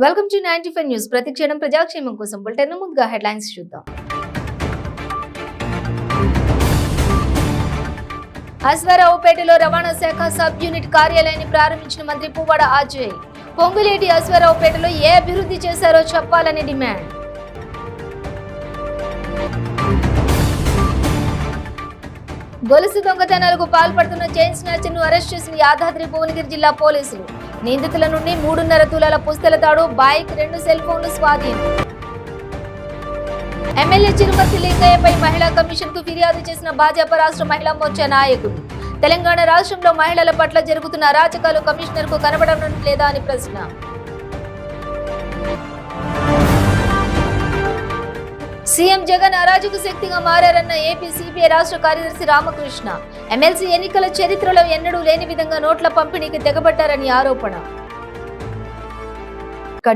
Welcome to 95 news. ప్రతిక్షణం ప్రజాక్షేమం కోసం bulletin ముందుగా హెడ్లైన్స్ చూద్దాం. అశ్వారావుపేటలో రవాణా శాఖ సబ్ యూనిట్ కార్యాలయాన్ని ప్రారంభించిన మంత్రి పువ్వాడ అజయ్. పొంగులేటి అశ్వారావుపేటలో ఏ అభివృద్ధి చేశారో చెప్పాలని డిమాండ్. గొలుసు దొంగతనాలకు పాల్పడుతున్న చైన్ స్నాచర్ ను అరెస్ట్ చేసిన యాదాద్రి భువనగిరి జిల్లా పోలీసులు. నిందితుల నుండి 3.5 తులాల పుస్తల తాడు, బైక్, 2 సెల్ ఫోన్లు స్వాధీనం. ఎమ్మెల్యే చిరుమర్తి లింగయ్యపై మహిళా కమిషన్ కు ఫిర్యాదు చేసిన భాజపా రాష్ట్ర మహిళా మోర్చా నాయకులు. తెలంగాణ రాష్ట్రంలో మహిళల పట్ల జరుగుతున్న అరాచకాలు కమిషనర్ కు కనబడడం లేదా అని ప్రశ్న. సీఎం జగన్ అరాజక శక్తిగా మారారన్న ఏపీ సిపిఐ రాష్ట్ర కార్యదర్శి రామకృష్ణ. ఎమ్మెల్సీ ఎన్నికల చరిత్రలో ఎన్నడూ లేని విధంగా నోట్ల పంపిణీకి తెగబడ్డారని ఆరోపణ.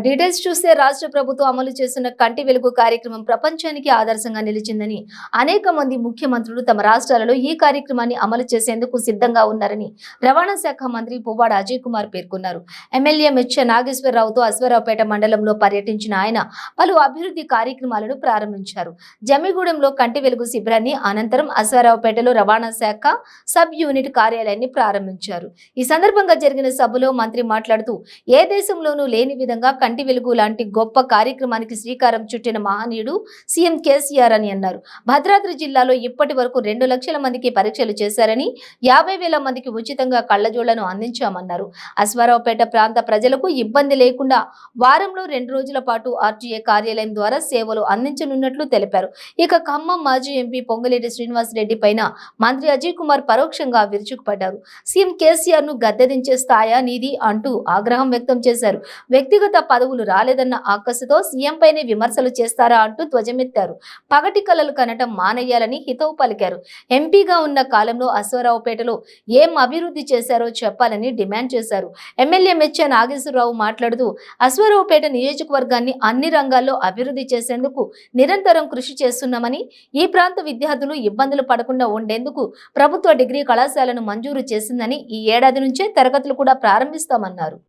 డీటెయిల్స్ చూస్తే రాష్ట్ర ప్రభుత్వం అమలు చేస్తున్న కంటి వెలుగు కార్యక్రమం ప్రపంచానికి ఆదర్శంగా నిలిచిందని, అనేక మంది ముఖ్యమంత్రులు తమ రాష్ట్రాలలో ఈ కార్యక్రమాన్ని అమలు చేసేందుకు సిద్ధంగా ఉన్నారని రవాణా శాఖ మంత్రి పువ్వాడ అజయ్ కుమార్ పేర్కొన్నారు. ఎమ్మెల్యే మెచ్చ నాగేశ్వరరావుతో అశ్వారావుపేట మండలంలో పర్యటించిన ఆయన పలు అభివృద్ధి కార్యక్రమాలను ప్రారంభించారు. జమ్మిగూడెంలో కంటి వెలుగు శిబిరాన్ని, అనంతరం అశ్వారావుపేటలో రవాణా శాఖ సబ్ యూనిట్ కార్యాలయాన్ని ప్రారంభించారు. ఈ సందర్భంగా జరిగిన సభలో మంత్రి మాట్లాడుతూ, ఏ దేశంలోనూ లేని విధంగా కంటి వెలుగు లాంటి గొప్ప కార్యక్రమానికి శ్రీకారం చుట్టిన మహనీయుడు సీఎం కేసీఆర్ అని అన్నారు. భద్రాద్రి జిల్లాలో ఇప్పటి వరకు 2 లక్షల మందికి పరీక్షలు చేశారని, 50,000 మందికి ఉచితంగా కళ్లజోళ్లను అందించామన్నారు. అశ్వారావుపేట ప్రాంత ప్రజలకు ఇబ్బంది లేకుండా వారంలో 2 రోజుల పాటు ఆర్టీఏ కార్యాలయం ద్వారా సేవలు అందించనున్నట్లు తెలిపారు. ఇక ఖమ్మం మాజీ ఎంపీ పొంగులేటి శ్రీనివాసరెడ్డి పైన మంత్రి అజయ్ కుమార్ పరోక్షంగా విరుచుకుపడ్డారు. సీఎం కేసీఆర్ ను గద్దెదించే స్థాయా నీది అంటూ ఆగ్రహం వ్యక్తం చేశారు. వ్యక్తిగత పదవులు రాలేదన్న ఆకస్సుతో సీఎం పైనే విమర్శలు చేస్తారా అంటూ ధ్వజమెత్తారు. పగటి కలలు కనటం మానేయాలని హితవు పలికారు. ఎంపీగా ఉన్న కాలంలో అశ్వారావుపేటలో ఏం అభివృద్ధి చేశారో చెప్పాలని డిమాండ్ చేశారు. ఎమ్మెల్యే మెచ్చ నాగేశ్వరరావు మాట్లాడుతూ, అశ్వారావుపేట నియోజకవర్గాన్ని అన్ని రంగాల్లో అభివృద్ధి చేసేందుకు నిరంతరం కృషి చేస్తున్నామని, ఈ ప్రాంత విద్యార్థులు ఇబ్బందులు పడకుండా ఉండేందుకు ప్రభుత్వ డిగ్రీ కళాశాలను మంజూరు చేసిందని, ఈ ఏడాది నుంచే తరగతులు కూడా ప్రారంభిస్తామన్నారు.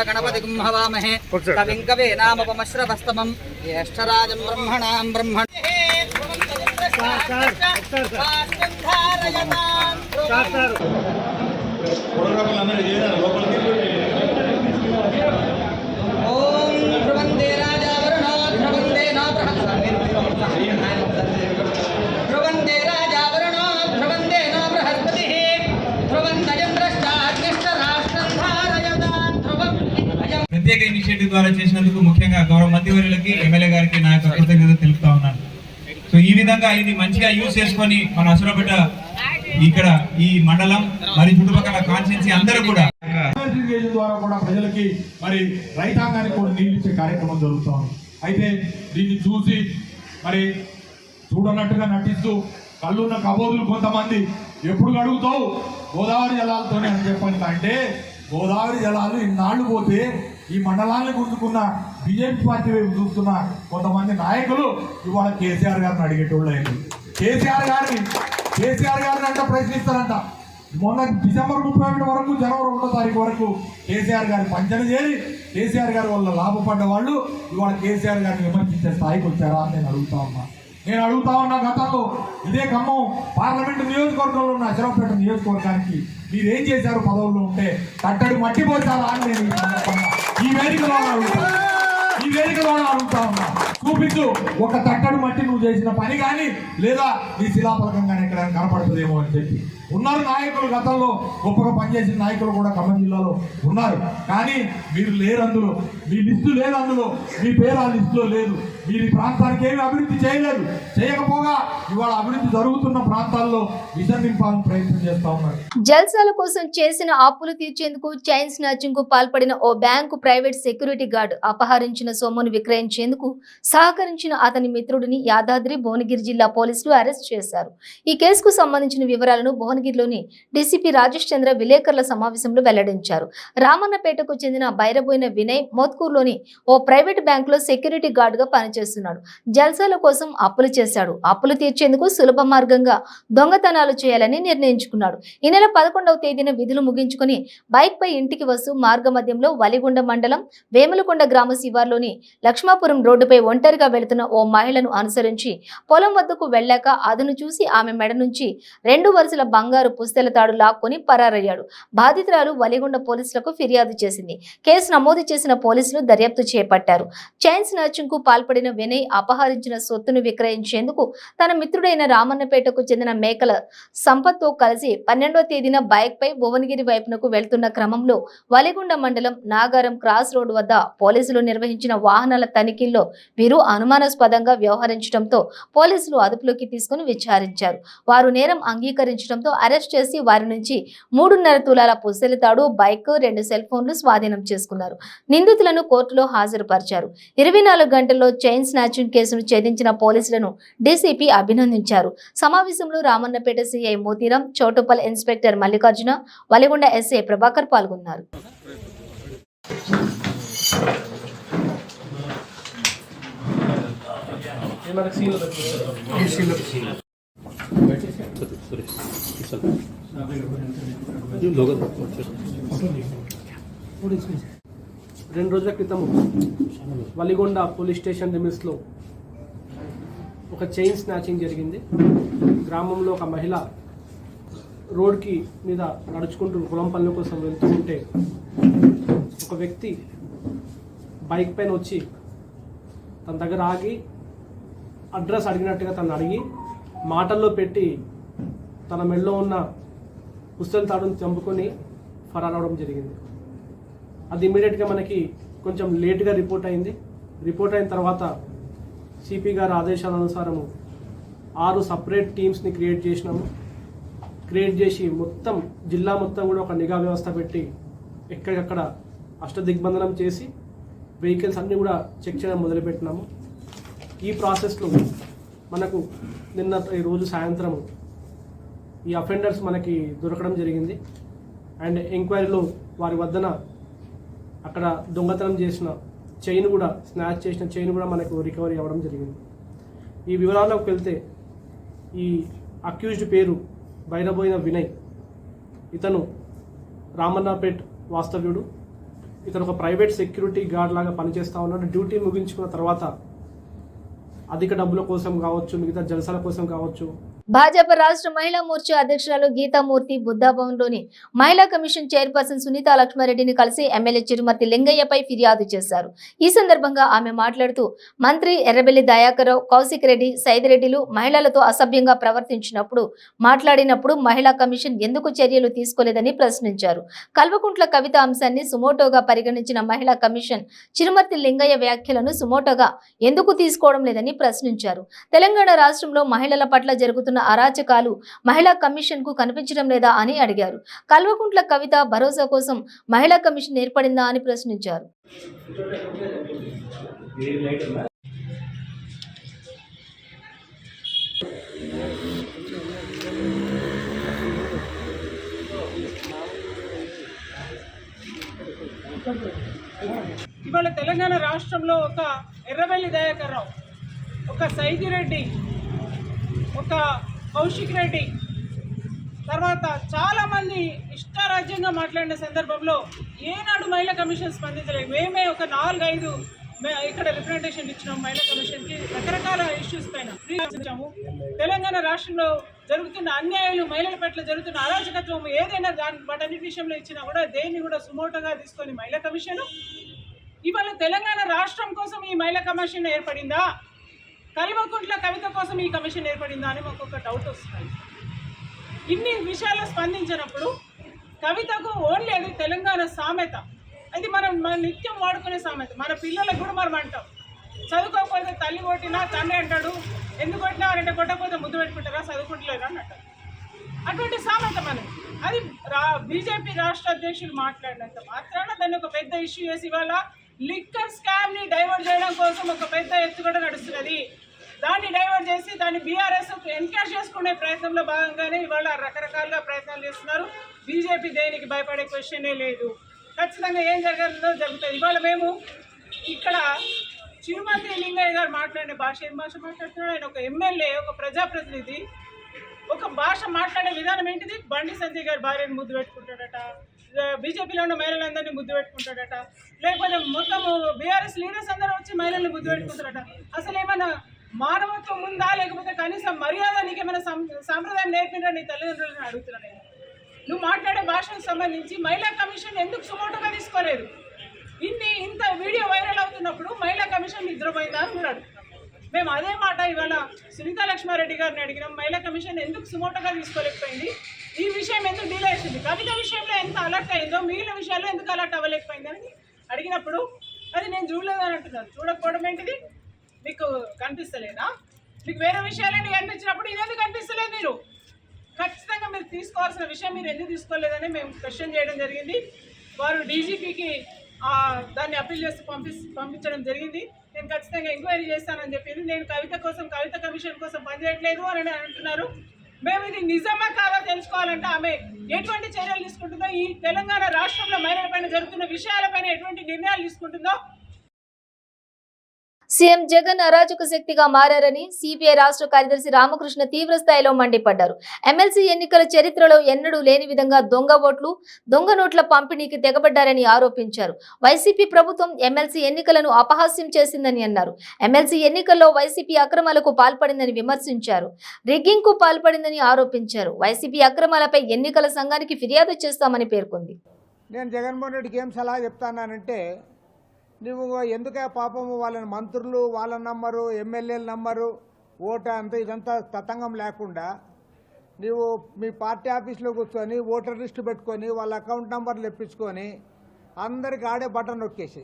గణపతిం హవామహే కవిం కవీనాముపమశ్రవస్తమం జ్యేష్ఠరాజం బ్రహ్మణాం బ్రహ్మణ ఓం ధ్రువందే రాజా వరుణో ధ్రువందే నో ధ్రువందే రాజా వరుణో ధ్రువందే నో బృహస్పతి ప్రత్యేక ఇనిషియేటివ్ ద్వారా చేసినందుకు ముఖ్యంగా గౌరవ మంత్రివర్యులకి, ఎమ్మెల్యే గారికి నా యొక్క కృతజ్ఞతలు తెలుపుతా ఉన్నాను. సో ఈ విధంగా ఇది మంచిగా యూజ్ చేసుకొని మన అశ్వారావుపేట ఇక్కడ ఈ మండలం మరి చుట్టుపక్కల కాన్స్టిట్యున్సీ అందరూ కూడా ద్వారా కూడా ప్రజలకి మరి రైతాంగానికి కూడా నీళ్ళు ఇచ్చే కార్యక్రమం జరుగుతూ ఉంది. అయితే దీన్ని చూసి మరి చూడనట్టుగా నటిస్తూ కళ్ళున్న కబోదులు కొంతమంది ఎప్పుడు అడుగుతావు గోదావరి జలాలతోనే అని చెప్పండి. అంటే గోదావరి జలాలు ఇన్నాళ్ళు పోతే ఈ మండలాన్ని గుర్తుకున్న బీజేపీ పార్టీ వైపు చూస్తున్న కొంతమంది నాయకులు ఇవాళ కేసీఆర్ గారిని అడిగేటోళ్ళు అయింది. కేసీఆర్ గారిని అంట ప్రశ్నిస్తారంట. మొన్న డిసెంబర్ 31 వరకు, జనవరి 1వ తారీఖు వరకు కేసీఆర్ గారి పంచన చేరి కేసీఆర్ గారి వల్ల లాభపడ్డ వాళ్ళు ఇవాళ కేసీఆర్ గారిని విమర్శించే స్థాయికి వచ్చారా అని నేను అడుగుతా ఉన్నా. గతంలో ఇదే ఖమ్మం పార్లమెంటు నియోజకవర్గంలో ఉన్న అశ్వారావుపేట నియోజకవర్గానికి మీరేం చేశారు పదవుల్లో ఉంటే? కట్టడి మట్టి పోచారా అని నేను ఈ వేదికలో అడుగుతా ఉన్నా. చూపించు, ఒక తట్టడు మట్టి నువ్వు చేసిన పని కానీ, లేదా నీ శిలాఫలకం కానీ ఎక్కడైనా కనపడుతుందేమో అని చెప్పి ఉన్నారు నాయకులు. గతంలో గొప్పగా పనిచేసిన నాయకులు కూడా ఖమ్మం జిల్లాలో ఉన్నారు. కానీ మీరు లేరు అందులో, మీ లిస్టు లేదు అందులో, మీ పేరు ఆ లిస్టులో లేదు. మీరు ఈ ప్రాంతానికి ఏమి అభివృద్ధి చేయలేదు. చేయకపోగా ఇవాళ అభివృద్ధి జరుగుతున్న ప్రాంతాల్లో విజన్ నింపాలని ప్రయత్నం చేస్తా ఉన్నారు. జల్సాల కోసం చేసిన అప్పులు తీర్చేందుకు చైన్ స్నాచింగ్ కు పాల్పడిన ఓ బ్యాంకు ప్రైవేట్ సెక్యూరిటీ గార్డ్ అపహరించిన సొమ్మును విక్రయించేందుకు సహకరించిన అతని మిత్రుడిని యాదాద్రి భువనగిరి జిల్లా పోలీసులు అరెస్ట్ చేశారు. ఈ కేసుకు సంబంధించిన వివరాలను భువనగిరిలోని డీసీపీ రాజేష్ చంద్ర విలేకరుల సమావేశంలో వెల్లడించారు. రామన్నపేటకు చెందిన బైరబోయిన వినయ్ మోత్కూరులోని ఓ ప్రైవేట్ బ్యాంకులో సెక్యూరిటీ గార్డ్ గా పనిచేశారు. పనిచేస్తున్నాడు. జల్సాల కోసం అప్పులు చేశాడు. అప్పులు తీర్చేందుకు సులభ మార్గంగా దొంగతనాలు చేయాలని నిర్ణయించుకున్నాడు. ఈ నెల 11వ తేదీన విధులు ముగించుకుని బైక్ పై ఇంటికి వస్తూ మార్గమధ్యంలో వలిగొండ మండలం వేములకొండ గ్రామ శివార్లోని లక్ష్మాపురం రోడ్డుపై ఒంటరిగా వెళుతున్న ఓ మహిళను అనుసరించి పొలం వద్దకు వెళ్లాక అదును చూసి ఆమె మెడ నుంచి 2 వరుసల బంగారు పుస్తెల తాడు లాక్కొని పరారయ్యాడు. బాధితురాలు వలిగొండ పోలీసులకు ఫిర్యాదు చేసింది. కేసు నమోదు చేసిన పోలీసులు దర్యాప్తు చేపట్టారు. చైన్ స్నాచింగ్ కు పాల్పడిన వినయ్ అపహరించిన సొత్తును విక్రయించేందుకు తన మిత్రుడైన రామన్నపేటకు చెందిన మేకల సంపత్తో కలిసి 12వ తేదీన బైక్ పై భువనగిరి వైపునకు వెళ్తున్న క్రమంలో వలిగొండ మండలం నాగారం క్రాస్ రోడ్ వద్ద పోలీసులు నిర్వహించిన వాహనాల తనిఖీల్లో వీరు అనుమానాస్పదంగా వ్యవహరించడంతో పోలీసులు అదుపులోకి తీసుకుని విచారించారు. వారు నేరం అంగీకరించడంతో అరెస్ట్ చేసి వారి నుంచి 3.5 తులాల పుస్తెల తాడు, బైక్, 2 సెల్ ఫోన్లు స్వాధీనం చేసుకున్నారు. నిందితులను కోర్టులో హాజరుపరిచారు. 24 గంటల్లో చైన్ స్నాచింగ్ కేసును ఛేదించిన పోలీసులను డీసీపీ అభినందించారు. సమావేశంలో Ramannapeta CI Motiram, Choutuppal inspector Mallikarjuna, Valigonda SI Prabhakar పాల్గొన్నారు. రెండు రోజుల క్రితం వలిగొండ పోలీస్ స్టేషన్ లిమిట్స్లో ఒక చైన్ స్నాచింగ్ జరిగింది. గ్రామంలో ఒక మహిళ రోడ్కి మీద నడుచుకుంటూ పొలం పనుల కోసం వెళ్తూ ఉంటే ఒక వ్యక్తి బైక్ పైన వచ్చి తన దగ్గర ఆగి అడ్రస్ అడిగినట్టుగా తను అడిగి మాటల్లో పెట్టి తన మెడలో ఉన్న పుస్తల తాడును చంపుకొని ఫరారవడం జరిగింది. అది ఇమీడియట్గా మనకి కొంచెం లేట్గా రిపోర్ట్ అయింది. రిపోర్ట్ అయిన తర్వాత సిపి గారి ఆదేశాల అనుసారము 6 సపరేట్ టీమ్స్ని క్రియేట్ చేసినాము. క్రియేట్ చేసి మొత్తం జిల్లా మొత్తం కూడా ఒక నిఘా వ్యవస్థ పెట్టి ఎక్కడికక్కడ అష్టదిగ్బంధనం చేసి వెహికల్స్ అన్నీ కూడా చెక్ చేయడం మొదలుపెట్టినాము. ఈ ప్రాసెస్లో మనకు ఈ రోజు సాయంత్రం ఈ అఫెండర్స్ మనకి దొరకడం జరిగింది. అండ్ ఎంక్వైరీలో వారి వద్దన అక్కడ దొంగతనం చేసిన చైన్ కూడా, స్నాచ్ చేసిన చైన్ కూడా మనకు రికవరీ అవ్వడం జరిగింది. ఈ వివరాల్లోకి వెళ్తే ఈ అక్యూజ్డ్ పేరు బైరబోయిన వినయ్. ఇతను రామన్నపేట్ వాస్తవ్యుడు. ఇతను ఒక ప్రైవేట్ సెక్యూరిటీ గార్డ్ లాగా పనిచేస్తూ ఉన్నాడు. డ్యూటీ ముగించుకున్న తర్వాత అధిక డబ్బుల కోసం కావచ్చు, మిగతా జలసాల కోసం కావచ్చు, భాజపా రాష్ట్ర మహిళా మోర్చా అధ్యక్షురాలు గీతామూర్తి బుద్ధాభవన్లోని మహిళా కమిషన్ చైర్పర్సన్ సునీతా లక్ష్మారెడ్డిని కలిసి ఎమ్మెల్యే చిరుమర్తి లింగయ్యపై ఫిర్యాదు చేశారు. ఈ సందర్భంగా ఆమె మాట్లాడుతూ మంత్రి ఎర్రబెల్లి దయాకర్రావు, కౌశిక్ రెడ్డి, సైదిరెడ్డిలు మహిళలతో అసభ్యంగా మాట్లాడినప్పుడు మహిళా కమిషన్ ఎందుకు చర్యలు తీసుకోలేదని ప్రశ్నించారు. కల్వకుంట్ల కవిత అంశాన్ని సుమోటోగా పరిగణించిన మహిళా కమిషన్ చిరుమర్తి లింగయ్య వ్యాఖ్యలను సుమోటోగా ఎందుకు తీసుకోవడం లేదని ప్రశ్నించారు. తెలంగాణ రాష్ట్రంలో మహిళల పట్ల జరుగుతున్న అరాచకాలు మహిళా కమిషన్ కు కనిపించడం లేదా అని అడిగారు. కల్వకుంట్ల కవిత భరోసా కోసం మహిళా కమిషన్ ఏర్పడిందా అని ప్రశ్నించారు. ఇవాళ తెలంగాణ రాష్ట్రంలో ఒక ఎర్రబెల్లి దయాకర్రావు, ఒక సైదిరెడ్డి, ఒక కౌశిక్ రెడ్డి, తర్వాత చాలామంది ఇష్టారాజ్యంగా మాట్లాడిన సందర్భంలో ఏనాడు మహిళా కమిషన్ స్పందించలేదు. మేమే ఒక 4-5 ఇక్కడ రిప్రజెంటేషన్ ఇచ్చినాం మహిళా కమిషన్కి, రకరకాల ఇష్యూస్ పైన ఇచ్చాము. తెలంగాణ రాష్ట్రంలో జరుగుతున్న అన్యాయాలు, మహిళల పట్ల జరుగుతున్న అరాచకత్వం ఏదైనా వాటన్నిటి విషయంలో ఇచ్చినా కూడా దేన్ని కూడా సుమోటోగా తీసుకొని మహిళా కమిషన్ ఇవాళ తెలంగాణ రాష్ట్రం కోసం ఈ మహిళా కమిషన్ ఏర్పడిందా, కల్వకుంట్ల కవిత కోసం ఈ కమిషన్ ఏర్పడిందా అని మాకు ఒక డౌట్ వస్తుంది. ఇన్ని విషయాల్లో స్పందించినప్పుడు కవితకు ఓన్లీ అది తెలంగాణ సామెత, అది మనం నిత్యం వాడుకునే సామెత. మన పిల్లలకు కూడా మనం అంటాం, చదువుకోకపోతే తల్లి కొట్టినా తండ్రి అంటాడు, ఎందుకు కొట్టినా అంటే కొట్టకపోతే ముద్దు పెట్టుకుంటారా, చదువుకుంటలేరు అని అంటారు. అటువంటి సామెత మనం, అది బీజేపీ రాష్ట్ర అధ్యక్షులు మాట్లాడినంత మాత్రాన దాన్ని ఒక పెద్ద ఇష్యూ చేసి ఇవాళ లిక్కర్ స్కామ్ ని డైవర్ట్ చేయడం కోసం ఒక పెద్ద ఎత్తుగడ నడుస్తున్నది. దాన్ని డైవర్ట్ చేసి దాన్ని బీఆర్ఎస్ ఎన్కరేజ్ చేసుకునే ప్రయత్నంలో భాగంగానే ఇవాళ రకరకాలుగా ప్రయత్నాలు చేస్తున్నారు. బీజేపీ దేనికి భయపడే క్వశ్చనే లేదు. ఖచ్చితంగా ఏం జరగాలో జరుగుతుంది. ఇవాళ మేము ఇక్కడ చిరుమతి లింగయ్య గారు మాట్లాడే భాష ఏం భాష మాట్లాడుతున్నాడు? ఆయన ఒక ఎమ్మెల్యే, ఒక ప్రజాప్రతినిధి. ఒక భాష మాట్లాడే విధానం ఏంటిది? బండి సంజయ్ గారి భార్యను ముద్దు పెట్టుకుంటాడట, బీజేపీలో ఉన్న మహిళలందరినీ ముద్దు పెట్టుకుంటాడట, లేకపోతే మొత్తం బీఆర్ఎస్ లీడర్స్ అందరూ వచ్చి మహిళల్ని ముద్దు పెట్టుకుంటారట. అసలు ఏమైనా మానవత్వం ఉందా? లేకపోతే కనీసం మర్యాద నీకేమైనా సాంప్రదాయం నేర్పిందా నీ తల్లిదండ్రులను అడుగుతున్నాను నేను. నువ్వు మాట్లాడే భాషకు సంబంధించి మహిళా కమిషన్ ఎందుకు సుమోటోగా తీసుకోలేదు? ఇంత వీడియో వైరల్ అవుతున్నప్పుడు మహిళా కమిషన్ నిద్రపోయిందా అని మీరు అడుగుతున్నాం. మేము అదే మాట ఇవాళ సునీతా లక్ష్మారెడ్డి గారిని అడిగినాం. మహిళా కమిషన్ ఎందుకు సుమోటోగా తీసుకోలేకపోయింది? ఈ విషయం ఎందుకు డీలే అవుతుంది? కవిత విషయంలో ఎంత అలర్ట్ అయిందో మిగిలిన విషయాల్లో ఎందుకు అలర్ట్ అవ్వలేకపోయిందని అడిగినప్పుడు అది నేను చూడలేదని అంటున్నాను. చూడకపోవడం ఏంటిది? మీకు కనిపిస్తలేదా? మీకు వేరే విషయాలన్నీ కనిపించినప్పుడు ఇదేందుకు కనిపిస్తలేదు? మీరు ఖచ్చితంగా మీరు తీసుకోవాల్సిన విషయం మీరు ఎందుకు తీసుకోలేదని మేము క్వశ్చన్ చేయడం జరిగింది. వారు డీజీపీకి దాన్ని అప్పీల్ చేసి పంపించడం జరిగింది. నేను ఖచ్చితంగా ఎంక్వైరీ చేస్తానని చెప్పింది. నేను కవిత కోసం, కవిత కమిషన్ కోసం పనిచేయట్లేదు అని అంటున్నారు. మేము ఇది నిజమా కాదా తెలుసుకోవాలంటే ఆమె ఎటువంటి చర్యలు తీసుకుంటుందో, ఈ తెలంగాణ రాష్ట్రంలో మహిళలపైన జరుగుతున్న విషయాలపైన ఎటువంటి నిర్ణయాలు తీసుకుంటుందో. సీఎం జగన్ అరాచక శక్తిగా మారారని సిపిఐ రాష్ట్ర కార్యదర్శి రామకృష్ణ తీవ్ర స్థాయిలో మండిపడ్డారు. ఎమ్మెల్సీ ఎన్నికల చరిత్రలో ఎన్నడూ లేని విధంగా దొంగ ఓట్లు, దొంగ నోట్ల పంపిణీకి తెగబడ్డారని ఆరోపించారు. వైసీపీ ప్రభుత్వం ఎమ్మెల్సీ ఎన్నికలను అపహాస్యం చేసిందని అన్నారు. ఎమ్మెల్సీ ఎన్నికల్లో వైసీపీ అక్రమాలకు పాల్పడిందని విమర్శించారు. రిగ్గింగ్ కు పాల్పడిందని ఆరోపించారు. వైసీపీ అక్రమాలపై ఎన్నికల సంఘానికి ఫిర్యాదు చేస్తామని పేర్కొంది. నేను జగన్మోహన్ రెడ్డికి ఏం సలహా చెప్తానంటే, నువ్వు ఎందుకే పాపము వాళ్ళని మంత్రులు వాళ్ళ నమ్మరు, ఎమ్మెల్యేలు నమ్మరు, ఓటు అంతా ఇదంతా తతంగం లేకుండా నువ్వు మీ పార్టీ ఆఫీస్లో కూర్చొని ఓటర్ లిస్టు పెట్టుకొని వాళ్ళ అకౌంట్ నెంబర్లు తెప్పించుకొని అందరికి ఆడే బటన్ నొక్కేసి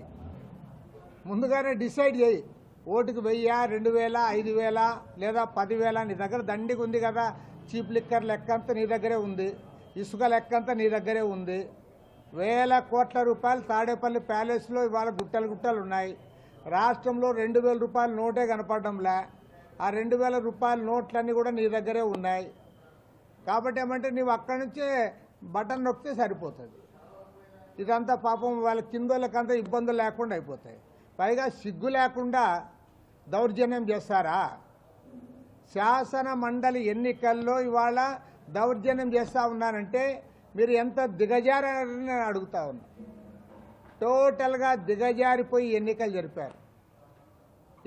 ముందుగానే డిసైడ్ చేయి. ఓటుకు 1000, 2000, 5000 లేదా 10,000 నీ దగ్గర దండిగా ఉంది కదా. చీప్ లిక్కర్ లెక్కంతా నీ దగ్గరే ఉంది, ఇసుక లెక్కంతా నీ దగ్గరే ఉంది. వేల కోట్ల రూపాయలు తాడేపల్లి ప్యాలెస్లో ఇవాళ గుట్టలు ఉన్నాయి. రాష్ట్రంలో 2,000 రూపాయల నోటే కనపడడంలే. ఆ 2,000 రూపాయల నోట్లన్నీ కూడా నీ దగ్గరే ఉన్నాయి. కాబట్టి ఏమంటే నువ్వు అక్కడి నుంచే బటన్ నొక్కితే సరిపోతుంది. ఇదంతా పాపం వాళ్ళ కిందోళ్ళకంతా ఇబ్బందులు లేకుండా అయిపోతాయి. పైగా సిగ్గు లేకుండా దౌర్జన్యం చేస్తారా? శాసన మండలి ఎన్నికల్లో ఇవాళ దౌర్జన్యం చేస్తూ ఉన్నారంటే మీరు ఎంత దిగజారని అడుగుతా ఉన్నా. టోటల్గా దిగజారిపోయి ఎన్నికలు జరిపారు.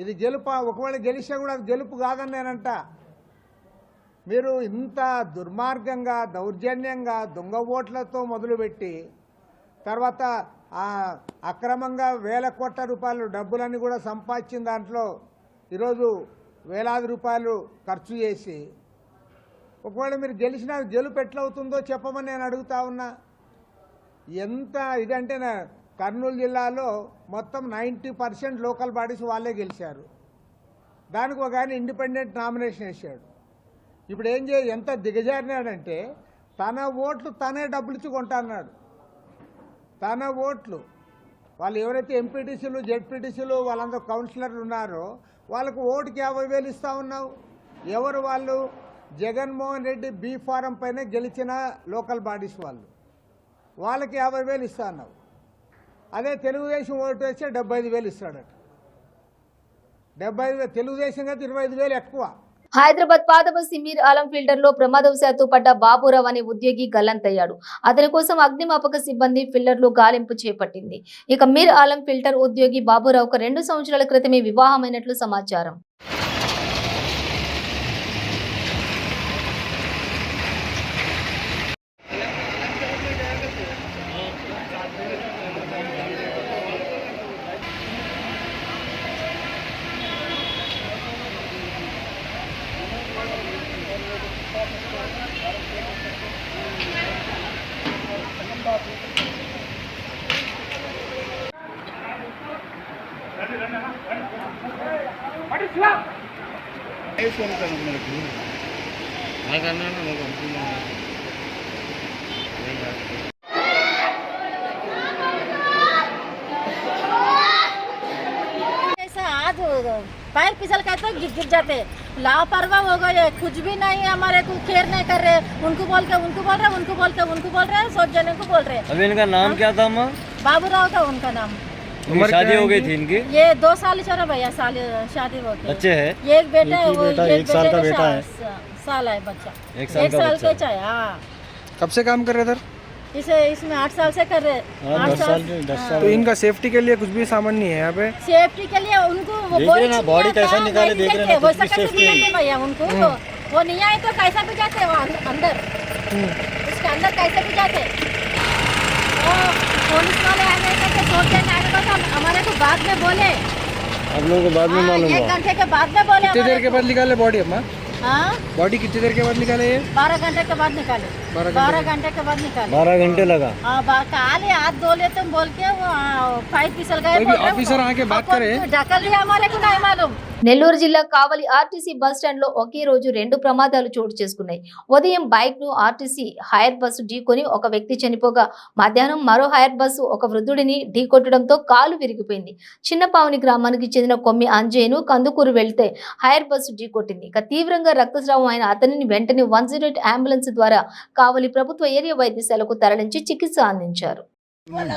ఇది గెలుపు, ఒకవేళ గెలిస్తే కూడా అది గెలుపు కాదని నేనంట. మీరు ఇంత దుర్మార్గంగా, దౌర్జన్యంగా, దొంగ ఓట్లతో మొదలుపెట్టి తర్వాత అక్రమంగా వేల కోట్ల రూపాయలు డబ్బులన్నీ కూడా సంపాదించిన దాంట్లో ఈరోజు వేలాది రూపాయలు ఖర్చు చేసి ఒకవేళ మీరు గెలిచినా గెలుపు ఎట్లవుతుందో చెప్పమని నేను అడుగుతా ఉన్నా. ఎంత ఇదంటే కర్నూలు జిల్లాలో మొత్తం 90% లోకల్ బాడీస్ వాళ్ళే గెలిచారు. దానికి ఒక ఆయన ఇండిపెండెంట్ నామినేషన్ వేసాడు. ఇప్పుడు ఎంత దిగజారినాడంటే తన ఓట్లు తనే డబ్బులు ఇచ్చి కొంటున్నాడు. తన ఓట్లు వాళ్ళు ఎవరైతే ఎంపీటీసీలు, జెడ్పీటీసీలు వాళ్ళందరూ కౌన్సిలర్లు ఉన్నారో వాళ్ళకు ఓటుకి 50,000 ఇస్తా ఉన్నావు. ఎవరు వాళ్ళు? జగన్మోహన్ రెడ్డి బీ ఫారం పైన గెలిచిన లోకల్ బాడీస్ వాళ్ళకి 50,000 ఇస్తా అన్నావు. అదే తెలుగుదేశం ఓటు వేస్తే 75,000 ఇస్తాడట. 75,000 తెలుగుదేశం కదా, 25,000 ఎక్కువ. హైదరాబాద్ పాతబస్తీ మీర్ ఆలం ఫిల్టర్ లో ప్రమాదవశాత్తు పడ్డ బాబురావు అనే ఉద్యోగి గల్లంతయ్యాడు. అతని కోసం అగ్నిమాపక సిబ్బంది ఫిల్టర్ లో గాలింపు చేపట్టింది. ఇక మీర్ ఆలం ఫిల్టర్ ఉద్యోగి బాబురావుకు 2 సంవత్సరాల క్రితమే వివాహమైనట్లు సమాచారం. पैर फिसल के तो गिर जाते, लापरवाह हो गए, कुछ भी नहीं हमारे को केयर नहीं कर रहे। उनको बोल के उनको बोल रहे, उनको बोल के उनको बोल रहे, 100 जने को बोल रहे। अभी इनका नाम क्या था माँ? बाबूराव था उनका नाम। शादी हो गई थी इनकी? ये 2 साल चला भैया, शादी हो गई। बच्चे है? एक बेटा है, वो एक साल का बेटा है। साल है बच्चा, 1 साल का बच्चा। के चाहिए। हाँ, कब से काम कर रहे थे? इसमें 8 साल से कर रहे। 10 साल। तो इनका सेफ्टी के लिए कुछ भी सामान नहीं है यहाँ पे? सेफ्टी के लिए उनको वो देख रहे ना, बॉडी कैसा निकाले, देख रहे ना, कुछ भी सेफ्टी नहीं। भैया उनको वो नहीं आए तो कैसा भी जाते वो अंदर, उसके अंदर कैसे भी जाते। वो पुलिस वाले आने के सोचते आने को तो हमारे को बाद में बोले, आप लोगों को बाद में मालूम 1 हुआ? घंटे के बाद में बोले। कितनी देर के बाद निकाले बॉडी अम्मा? हाँ, बॉडी कितनी देर के बाद निकाले ये? 12 घंटे के बाद निकाले। 12 घंटे के बाद निकाले। 12 घंटे लगा। हाँ, काले हाथ धो ले तुम बोल के वो फाइट फिसल गए। कोई भी ऑफिसर आके बात करे? ढकल लिया हमारे को नहीं मालूम। నెల్లూరు జిల్లా కావలి ఆర్టీసీ బస్ స్టాండ్ లో ఒకే రోజు 2 ప్రమాదాలు చోటు చేసుకున్నాయి. ఉదయం బైక్ ను ఆర్టీసీ హైర్ బస్సు ఢీకొని ఒక వ్యక్తి చనిపోగా, మధ్యాహ్నం మరో హైర్ బస్సు ఒక వృద్ధుడిని ఢీకొట్టడంతో కాలు విరిగిపోయింది. చిన్నపావుని గ్రామానికి చెందిన కొమ్మి అంజయ్యను కందుకూరు వెళ్తే హైర్ బస్సు ఢీకొట్టింది. ఇక తీవ్రంగా రక్తస్రావం అయిన అతనిని వెంటనే 108 అంబులెన్స్ ద్వారా కావలి ప్రభుత్వ ఏరియా వైద్యశాలకు తరలించి చికిత్స అందించారు. నన్ను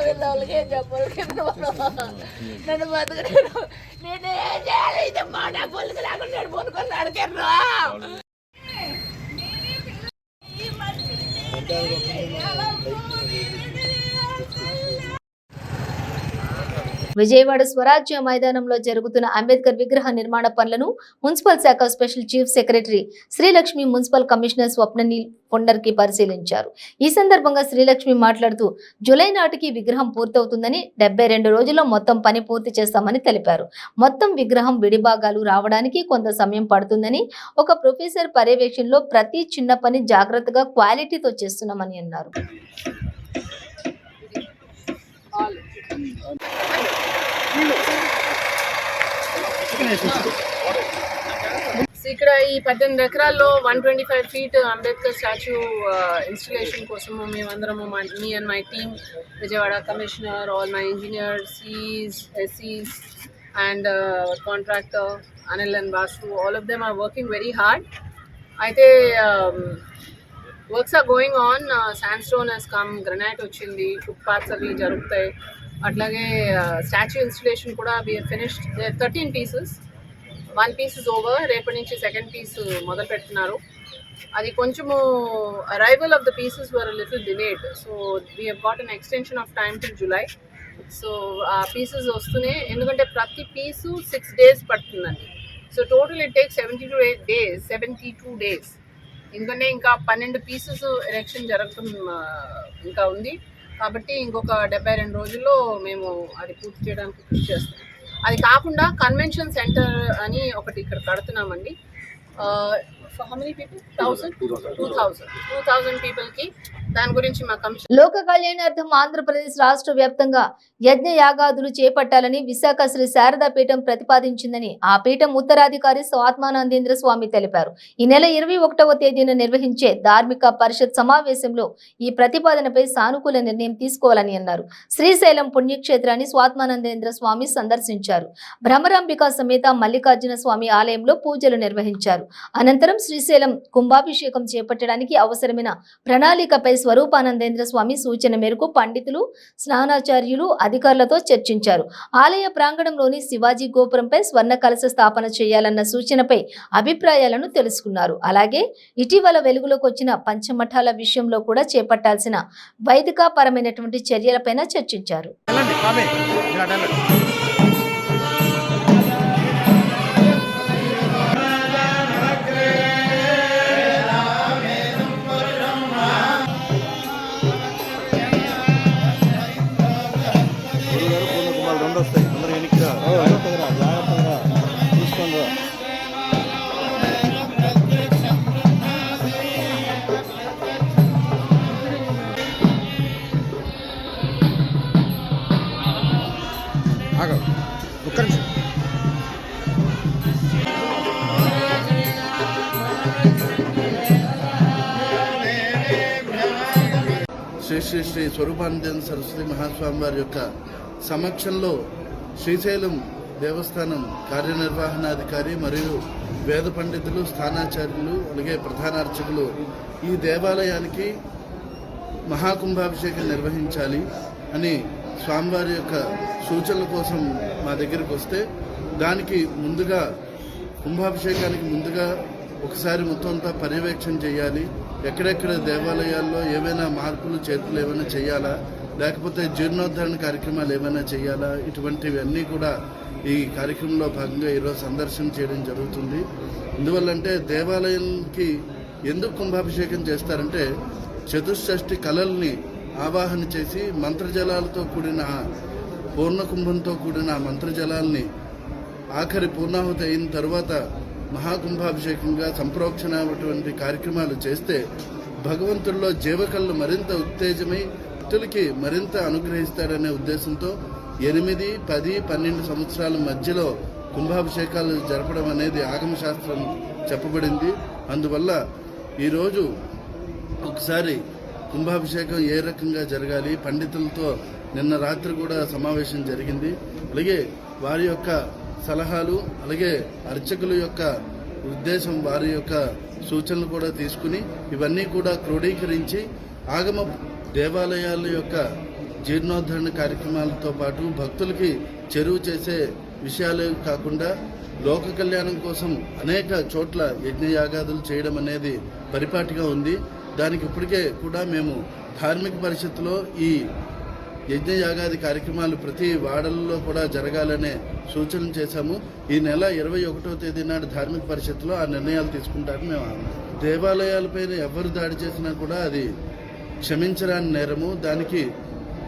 నేనేం చేయాలి? ఇది మాట పొలికి లేకుండా పొనుకొని అడిగారు. విజయవాడ స్వరాజ్య మైదానంలో జరుగుతున్న అంబేద్కర్ విగ్రహ నిర్మాణ పనులను మున్సిపల్ శాఖ special chief secretary Srilakshmi municipal commissioner Swapnil Pundkar పరిశీలించారు. ఈ సందర్భంగా శ్రీలక్ష్మి మాట్లాడుతూ జూలై నాటికి విగ్రహం పూర్తవుతుందని, 72 రోజుల్లో మొత్తం పని పూర్తి చేస్తామని తెలిపారు. మొత్తం విగ్రహం విడిభాగాలు రావడానికి కొంత సమయం పడుతుందని, ఒక ప్రొఫెసర్ పర్యవేక్షణలో ప్రతి చిన్న పని జాగ్రత్తగా క్వాలిటీతో చేస్తున్నామని అన్నారు. ఇక్కడ ఈ 18 ఎకరాల్లో 125 ఫీట్ అంబేద్కర్ స్టాచ్యూ ఇన్స్టలేషన్ కోసము మేమందరము me and my team, Vijayawada commissioner, all my engineers, CEs, SEs and contractor Anil and Vasu, all of them are working very hard. అయితే works are going on. Sand stone has come, granite వచ్చింది, foot paths అవి జరుగుతాయి. అట్లాగే statue installation కూడా we have finished 13 pieces. 1 piece is over. రేపటి నుంచి 2nd piece మొదలు పెడుతున్నారు. అది కొంచెము arrival of the pieces were little delayed, so we have got an extension of time till July. So ఆ పీసెస్ వస్తూనే, ఎందుకంటే ప్రతి పీసు 6 days పడుతుందండి. So total it takes 72 days. ఎందుకంటే ఇంకా 12 pieces ఎరెక్షన్ జరగడం ఇంకా ఉంది. కాబట్టి ఇంకొక 72 రోజుల్లో మేము అది పూర్తి చేయడానికి కృషి చేస్తాం. అది కాకుండా కన్వెన్షన్ సెంటర్ అని ఒకటి ఇక్కడ కడుతున్నామండి. For how many people? 2,000 పీపుల్కి. దాని గురించి మా కమిషన్ లోక కళ్యాణార్థం ఆంధ్రప్రదేశ్ రాష్ట్ర వ్యాప్తంగా యజ్ఞ యాగాదులు చేపట్టాలని విశాఖ శ్రీ శారదా పీఠం ప్రతిపాదించిందని ఆ పీఠం ఉత్తరాధికారి స్వాత్మానందేంద్ర స్వామి తెలిపారు. ఈ నెల 21వ తేదీన నిర్వహించే ధార్మిక పరిషత్ సమావేశంలో ఈ ప్రతిపాదనపై సానుకూల నిర్ణయం తీసుకోవాలని అన్నారు. శ్రీశైలం పుణ్యక్షేత్రాన్ని స్వాత్మానందేంద్ర స్వామి సందర్శించారు. భ్రమరాంబిక సమేత మల్లికార్జున స్వామి ఆలయంలో పూజలు నిర్వహించారు. అనంతరం శ్రీశైలం కుంభాభిషేకం చేపట్టడానికి అవసరమైన ప్రణాళికపై స్వరూపానందేంద్ర స్వామి సూచన మేరకు పండితులు, స్నానాచార్యులు, అధికారులతో చర్చించారు. ఆలయ ప్రాంగణంలోని శివాజీ గోపురంపై స్వర్ణ కలశ స్థాపన చేయాలన్న సూచనపై అభిప్రాయాలను తెలుసుకున్నారు. అలాగే ఇటీవల వెలుగులోకి వచ్చిన పంచమఠాల విషయంలో కూడా చేపట్టాల్సిన వైదికపరమైనటువంటి చర్యలపైన చర్చించారు. శ్రీ శ్రీ శ్రీ స్వరూపానందేంద్ర సరస్వతి మహాస్వామి వారి యొక్క సమక్షంలో శ్రీశైలం దేవస్థానం కార్యనిర్వహణాధికారి మరియు వేద పండితులు, స్థానాచార్యులు, అలాగే ప్రధాన అర్చకులు ఈ దేవాలయానికి మహాకుంభాభిషేకం నిర్వహించాలి అని స్వామివారి యొక్క సూచనల కోసం మా దగ్గరికి వస్తే దానికి ముందుగా కుంభాభిషేకానికి ముందుగా ఒకసారి మొత్తం అంతా పర్యవేక్షణ చేయాలి. ఎక్కడెక్కడ దేవాలయాల్లో ఏవైనా మార్పులు చేర్పులు ఏమైనా చేయాలా, లేకపోతే జీర్ణోద్ధరణ కార్యక్రమాలు ఏమైనా చేయాలా, ఇటువంటివన్నీ కూడా ఈ కార్యక్రమంలో భాగంగా ఈరోజు సందర్శన చేయడం జరుగుతుంది. ఎందువల్లంటే దేవాలయానికి ఎందుకు కుంభాభిషేకం చేస్తారంటే చతుషష్ఠి కళల్ని ఆవాహన చేసి మంత్రజలాలతో కూడిన పూర్ణ కుంభంతో కూడిన మంత్రజలాల్ని ఆఖరి పూర్ణాహుతి అయిన తర్వాత మహాకుంభాభిషేకంగా సంప్రోక్షణ అటువంటి కార్యక్రమాలు చేస్తే భగవంతుల్లో జీవకళ్ళు మరింత ఉత్తేజమై భక్తులకి మరింత అనుగ్రహిస్తారనే ఉద్దేశంతో 8, 10, 12 సంవత్సరాల మధ్యలో కుంభాభిషేకాలు జరపడం అనేది ఆగమశాస్త్రం చెప్పబడింది. అందువల్ల ఈరోజు ఒకసారి కుంభాభిషేకం ఏ రకంగా జరగాలి, పండితులతో నిన్న రాత్రి కూడా సమావేశం జరిగింది. అలాగే వారి యొక్క సలహాలు, అలాగే అర్చకుల యొక్క ఉద్దేశం, వారి యొక్క సూచనలు కూడా తీసుకుని ఇవన్నీ కూడా క్రోడీకరించి ఆగమ దేవాలయాల యొక్క జీర్ణోద్ధరణ కార్యక్రమాలతో పాటు భక్తులకి చెరువు చేసే విషయాలే కాకుండా లోక కళ్యాణం కోసం అనేక చోట్ల యజ్ఞయాగాదులు చేయడం అనేది పరిపాటిగా ఉంది. దానికి ఇప్పటికే కూడా మేము ధార్మిక పరిషత్తులో ఈ యజ్ఞయాగాది కార్యక్రమాలు ప్రతి వాడలలో కూడా జరగాలనే సూచన చేశాము. ఈ నెల 21వ తేదీ నాడు ధార్మిక పరిషత్తులో ఆ నిర్ణయాలు తీసుకుంటారని మేము దేవాలయాలపైన ఎవరు దాడి చేసినా కూడా అది క్షమించరాని నేరము. దానికి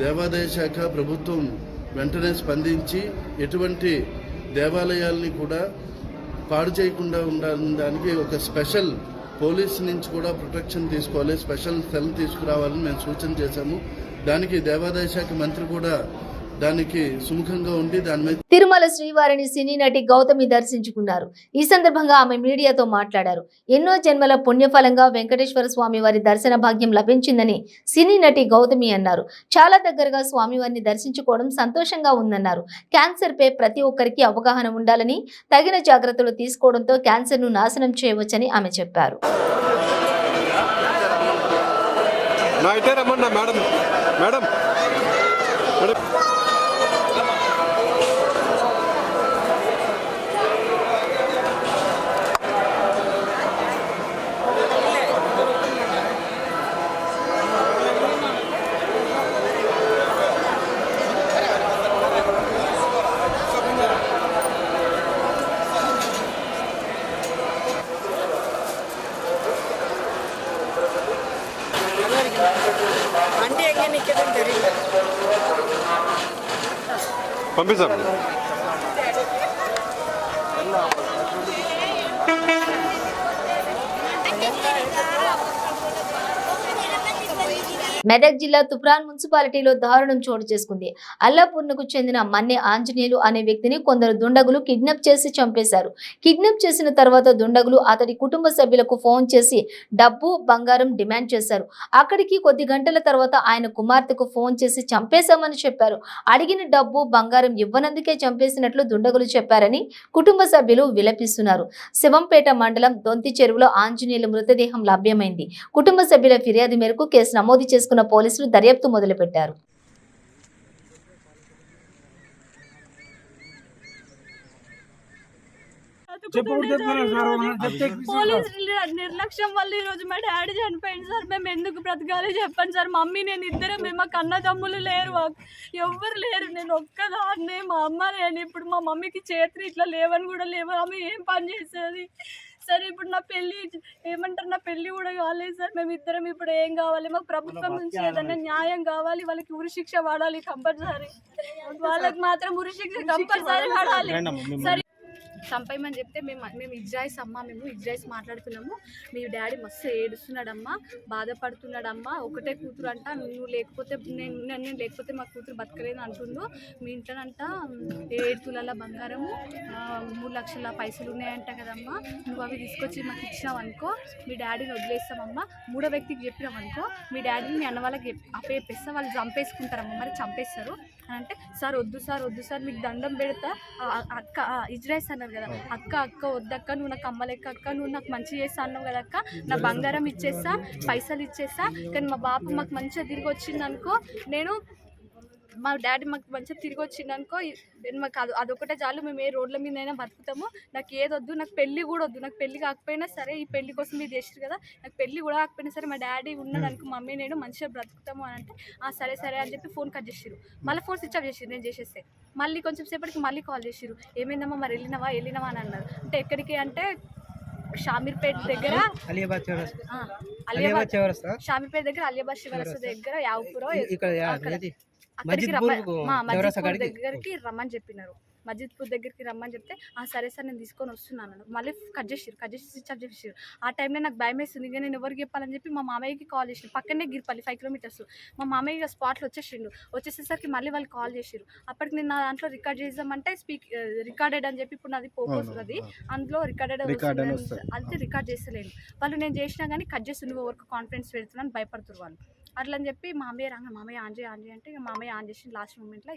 దేవాదాయ శాఖ ప్రభుత్వం వెంటనే స్పందించి ఎటువంటి దేవాలయాల్ని కూడా పాడు చేయకుండా ఉండడానికి ఒక స్పెషల్ పోలీస్ నుంచి కూడా ప్రొటెక్షన్ తీసుకోవాలి, స్పెషల్ సెల్ తీసుకురావాలని మేము సూచన చేశాము. దానికి దేవాదాయ శాఖ మంత్రి కూడా దానికి సుముఖంగా ఉండి దాని మీద తిరుమల శ్రీవారిని సినీ నటి గౌతమి దర్శించుకున్నారు. ఈ సందర్భంగా ఆమె మీడియాతో మాట్లాడారు. ఎన్నో జన్మల పుణ్యఫలంగా వెంకటేశ్వర స్వామి వారి దర్శన భాగ్యం లభించిందని సినీ నటి గౌతమి అన్నారు. చాలా దగ్గరగా స్వామివారిని దర్శించుకోవడం సంతోషంగా ఉందన్నారు. క్యాన్సర్ పై ప్రతి ఒక్కరికి అవగాహన ఉండాలని, తగిన జాగ్రత్తలు తీసుకోవడంతో క్యాన్సర్ ను నాశనం చేయవచ్చని ఆమె చెప్పారు. పంపిస్తాం. మెదక్ జిల్లా తుప్రాన్ మున్సిపాలిటీలో దారుణం చోటు చేసుకుంది. అల్లాపూర్ణకు చెందిన మన్నె ఆంజనేయులు అనే వ్యక్తిని కొందరు దుండగులు కిడ్నాప్ చేసి చంపేశారు. కిడ్నాప్ చేసిన తర్వాత దుండగులు అతడి కుటుంబ సభ్యులకు ఫోన్ చేసి డబ్బు, బంగారం డిమాండ్ చేశారు. అక్కడికి కొద్ది గంటల తర్వాత ఆయన కుమార్తెకు ఫోన్ చేసి చంపేశామని చెప్పారు. అడిగిన డబ్బు, బంగారం ఇవ్వనందుకే చంపేసినట్లు దుండగులు చెప్పారని కుటుంబ సభ్యులు విలపిస్తున్నారు. శివంపేట మండలం దొంతి చెరువులో ఆంజనేయుల మృతదేహం లభ్యమైంది. కుటుంబ సభ్యుల ఫిర్యాదు మేరకు కేసు నమోదు చేసుకున్న పోలీసులు దర్యాప్తు మొదలుపెట్టారు. నిర్లక్ష్యం వల్ల ఈ రోజు మా డాడీ చనిపోయింది సార్. మేము ఎందుకు బ్రతకాలి చెప్పండి సార్. మమ్మీ నేను ఇద్దరే, మేము మా కన్న తమ్ముళ్ళు లేరు, ఎవ్వరు లేరు, నేను ఒక్కదాన్నే, మా అమ్మ లేని. ఇప్పుడు మా మమ్మీకి చేతులు ఇట్లా లేవని కూడా లేవు, ఆమె ఏం పని చేసేది సార్. ఇప్పుడు నా పెళ్లి ఏమంటారు, నా పెళ్లి కూడా కాలేదు సార్. మేము ఇద్దరం ఇప్పుడు ఏం కావాలి, మాకు ప్రభుత్వం నుంచి ఏదైనా న్యాయం కావాలి. వాళ్ళకి ఉరిశిక్ష పడాలి కంపల్సరీ, వాళ్ళకి మాత్రం ఉరిశిక్ష కంపల్సరీ పడాలి. సరే చంపేయమని చెప్తే మేము ఇజ్రాయిస్ అమ్మ, మేము ఇజ్రాయిస్ మాట్లాడుతున్నాము. మీ డాడీ మస్తు ఏడుస్తున్నాడమ్మా, బాధపడుతున్నాడమ్మా, ఒకటే కూతురు అంట, నువ్వు లేకపోతే నేను లేకపోతే మా కూతురు బతకలేదు అంటుండు. మీ ఇంట్లోనంట 7 తులాల బంగారము, 3 లక్షల పైసలు ఉన్నాయంట కదమ్మా, నువ్వు అవి తీసుకొచ్చి మాకు ఇచ్చినావనుకో మీ డాడీని వదిలేస్తామమ్మా. 3వ వ్యక్తికి చెప్పినామనుకో మీ డాడీని మీ అన్న వాళ్ళకి అప్పేపిస్తా, వాళ్ళు చంపేసుకుంటారమ్మా. మరి చంపేస్తారు అని అంటే, సార్ వద్దు సార్, వద్దు సార్, మీకు దండం పెడతా, అక్క ఇజ్రాయిస్ అన్నారు కదా, అక్క వద్దక్క, నువ్వు నాకు అమ్మలెక్క అక్క, నువ్వు నాకు మంచి చేస్తా అన్నావు కదా అక్క, నా బంగారం ఇచ్చేస్తా, పైసలు ఇచ్చేస్తా, కానీ మా బాబు మాకు మంచిగా తిరిగి వచ్చింది అనుకో, నేను మా డాడీ మాకు మంచిగా తిరిగి వచ్చిందనుకో మాకు అదొకటే చాలు, మేము ఏ రోడ్ల మీద అయినా బతుకుతాము, నాకు ఏదొద్దు, నాకు పెళ్ళి కూడా వద్దు, నాకు పెళ్ళి కాకపోయినా సరే ఈ పెళ్లి కోసం మీరు చేసారు కదా, నాకు పెళ్ళి కూడా కాకపోయినా సరే మా డాడీ ఉన్నదనుకో మమ్మీ నేను మంచిగా బ్రతుకుతాము అని అంటే సరే సరే అని చెప్పి ఫోన్ కట్ చేసిరు. మళ్ళీ ఫోన్ స్విచ్ ఆఫ్ చేసిరు నేను చేసేస్తే. మళ్ళీ కొంచెం సేపటికి మళ్ళీ కాల్ చేసిరు, ఏమైందమ్మా మరి వెళ్ళినవా అని అన్నారు. అంటే ఎక్కడికి అంటే షామీర్పేట దగ్గర షామీర్పేట దగ్గర అలియాబాద్ శివరస్త దగ్గర యావపురం మస్జిద్పూర్ దగ్గరికి రమ్మని చెప్పినారు. మస్జిద్పూర్ దగ్గరికి రమ్మని చెప్తే సరే సార్ నేను తీసుకొని వస్తున్నాను. మళ్ళీ కట్ చేసి స్విచ్ ఆఫ్ చేసిరు. ఆ టైంలో నాకు భయం వేస్తుంది, ఇక నేను ఎవరికి చెప్పాలని చెప్పి మా మామయ్యకి కాల్ చేసి, పక్కనే గిరిపల్లి 5 కిలోమీటర్స్, మా మామయ్య స్పాట్లో వచ్చేసేసరికి మళ్ళీ వాళ్ళు కాల్ చేసిరు. అప్పటికి నేను నా దాంట్లో రికార్డ్ చేద్దామంటే రికార్డెడ్ అని చెప్పి ఇప్పుడు నాది పోగొస్తుంది, అందులో రికార్డెడ్ అయితే రికార్డ్ చేస్తలేను. వాళ్ళు నేను చేసినా కానీ కట్ చేసి నువ్వు ఎవరికి కాన్ఫిడెన్స్ పెడుతున్నాను భయపడుతున్నారు వాళ్ళు. అట్లా అని చెప్పి మామయ్య రాగా మామయ్య ఆన్ చేయి అంటే ఇక మామయ్య ఆన్ చేసి లాస్ట్ మూమెంట్లో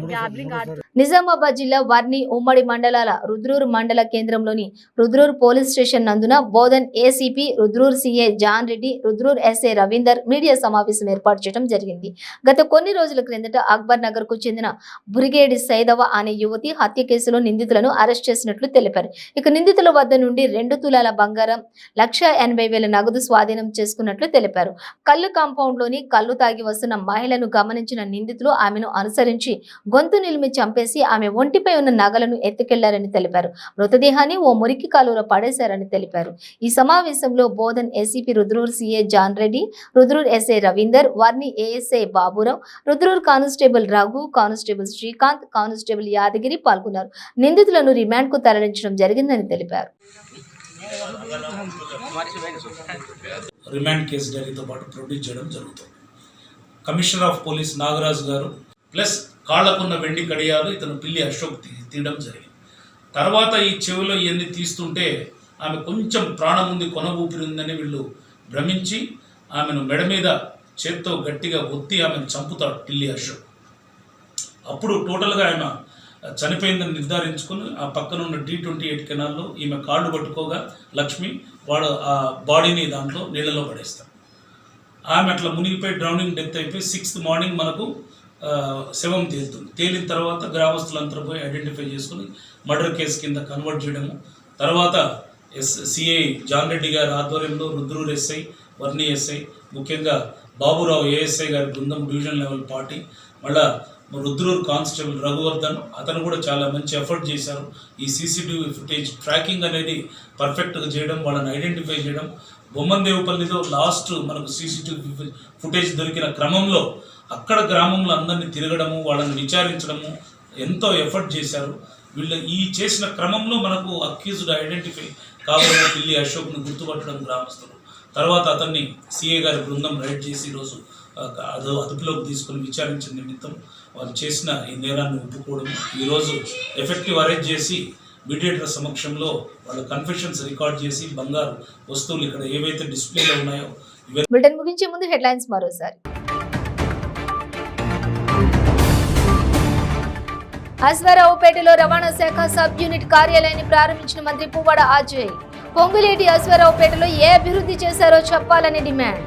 గ్యాబ్లింగ్ నిజామాబాద్ జిల్లా వర్ని ఉమ్మడి మండలాల రుద్రూరు మండల కేంద్రంలోని రుద్రూరు పోలీస్ స్టేషన్ నందున Bodhan ACP, Rudruru CA John Reddy, Rudruru SI Ravinder media సమావేశం ఏర్పాటు చేయడం జరిగింది. గత కొన్ని రోజుల క్రిందట అక్బర్ నగర్ కు చెందిన బురిగేడి సైదవ అనే యువతి హత్య కేసులో నిందితులను అరెస్ట్ చేసినట్లు తెలిపారు. ఇక నిందితుల వద్ద నుండి 2 తులాల బంగారం, 1,80,000 నగదు స్వాధీనం చేసుకున్నట్లు తెలిపారు. కల్లు కాంపౌండ్ లోని కల్లు తాగి వస్తున్న మహిళను గమనించిన నిందితులు ఆమెను అనుసరించి గొంతు నిలిమి చంపేసి ఆమె ఒంటిపై ఉన్న నగలను ఎత్తుకెళ్లారని తెలిపారు. మృతదేహాన్ని ఓ మురికి కాలువలో పడేశారని తెలిపారు. ఈ సమావేశంలో Bodhan ACP Rudrur CA John Reddy, Rudrur SI Ravinder, Varni ASI Baburao, Rudrur constable Raghu, constable Srikanth, constable Yadagiri పాల్గొన్నారు. నిందితులను రిమాండ్ కు తరలించడం జరిగిందని తెలిపారు. రిమాండ్ కేసు డైరీతో పాటు ప్రొడ్యూస్ చేయడం జరుగుతుంది. కమిషనర్ ఆఫ్ పోలీస్ నాగరాజు గారు ప్లస్ కాళ్లకున్న వెండి కడియాలు ఇతను పిల్లి అశోక్ తీయడం జరిగింది. తర్వాత ఈ చెవిలో ఇవన్నీ తీస్తుంటే ఆమె కొంచెం ప్రాణం ఉంది, కొన ఊపిరి ఉందని వీళ్ళు భ్రమించి ఆమెను మెడ మీద చేత్తో గట్టిగా ఒత్తి ఆమెను చంపుతాడు పిల్లి అశోక్. అప్పుడు టోటల్గా ఆమె చనిపోయిందని నిర్ధారించుకుని ఆ పక్కన ఉన్న D28 కెనాల్లో ఈమె కాళ్ళు పట్టుకోగా లక్ష్మి వాడు ఆ బాడీని దాంట్లో నీళ్ళలో పడేస్తాడు. ఆమె అట్లా మునిగిపోయి డ్రౌనింగ్ డెత్ అయిపోయి 6th మార్నింగ్ మనకు శవం తేలుతుంది. తేలిన తర్వాత గ్రామస్తులందరూ పోయి ఐడెంటిఫై చేసుకుని మర్డర్ కేసు కింద కన్వర్ట్ చేయడము. తర్వాత సిఐ జాన్ రెడ్డి గారి ఆధ్వర్యంలో రుద్రూర్ ఎస్ఐ, వర్ని ఎస్ఐ, ముఖ్యంగా బాబురావు ఏఎస్ఐ గారి బృందం డివిజన్ లెవెల్ పార్టీ, మళ్ళా రుద్రూర్ కానిస్టేబుల్ రఘువర్ధన్ అతను కూడా చాలా మంచి ఎఫర్ట్ చేశారు. ఈ సీసీటీవీ ఫుటేజ్ ట్రాకింగ్ అనేది పర్ఫెక్ట్గా చేయడం, వాళ్ళని ఐడెంటిఫై చేయడం. బొమ్మన్దేవుపల్లిలో లాస్ట్ మనకు సీసీటీవీ ఫుటేజ్ దొరికిన క్రమంలో అక్కడ గ్రామంలో అందరినీ తిరగడము, వాళ్ళని విచారించడము ఎంతో ఎఫర్ట్ చేశారు వీళ్ళు. ఈ చేసిన క్రమంలో మనకు అక్యూజ్డ్ ఐడెంటిఫై కావాలని పిల్లి అశోక్ను గుర్తుపట్టడం గ్రామస్తులు. తర్వాత అతన్ని సిఐ గారి బృందం రైడ్ చేసి ఈరోజు అదుపులోకి తీసుకుని విచారించిన నిమిత్తం వారు చేసిన ఈ నేరాన్ని ఒప్పుకోవడం, ఈరోజు ఎఫెక్టివ్ అరెస్ట్ చేసి మీడియేటర్ సమక్షంలో వాళ్ళ కన్ఫెషన్స్ రికార్డ్ చేసి బంగారు వస్తువులు ఇక్కడ ఏవైతే డిస్ప్లేలో ఉన్నాయో బులెటిన్ ముగించే ముందు హెడ్లైన్స్ మరోసారి. అశ్వారావుపేటలో రవాణా శాఖ సబ్ యూనిట్ కార్యాలయాన్ని ప్రారంభించిన మంత్రి పువ్వాడ అజయ్. పొంగులేటి అశ్వారావుపేటలో ఏ అభివృద్ధి చేశారో చెప్పాలని డిమాండ్.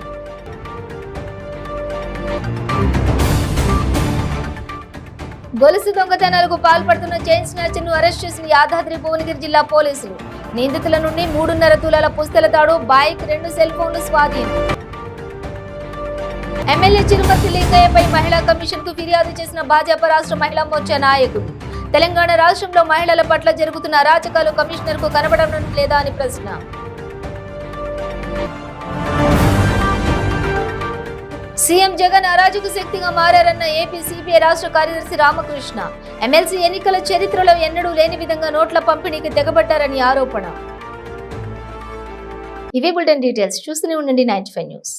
గొలుసు దొంగతనాలకు పాల్పడుతున్న చైన్ స్నాచర్ ను అరెస్ట్ చేసిన యాదాద్రి భువనగిరి జిల్లా పోలీసులు. నిందితుల నుండి 3.5 తులాల పుస్తల తాడు, బైక్, 2 సెల్ ఫోన్లు స్వాధీనం. ఎమ్మెల్యే చిరుమర్తి లింగయ్యపై మహిళా కమిషన్ కు ఫిర్యాదు చేసిన భాజపా రాష్ట్ర మహిళా మోర్చా నాయకులు. తెలంగాణ రాష్ట్రంలో మహిళల పట్ల జరుగుతున్న అరాచకాలు కమిషనర్ కు కనబడడం లేదా అని ప్రశ్న. సీఎం జగన్ అరాజక శక్తిగా మారారన్న ఏపీ సిపిఐ రాష్ట్ర కార్యదర్శి రామకృష్ణ. ఎమ్మెల్సీ ఎన్నికల చరిత్రలో ఎన్నడూ లేని విధంగా నోట్ల పంపిణీకి తెగబడ్డారని ఆరోపణ. ఇవే బులెటిన్ డీటెయిల్స్. చూస్తూనే ఉండండి 95 న్యూస్.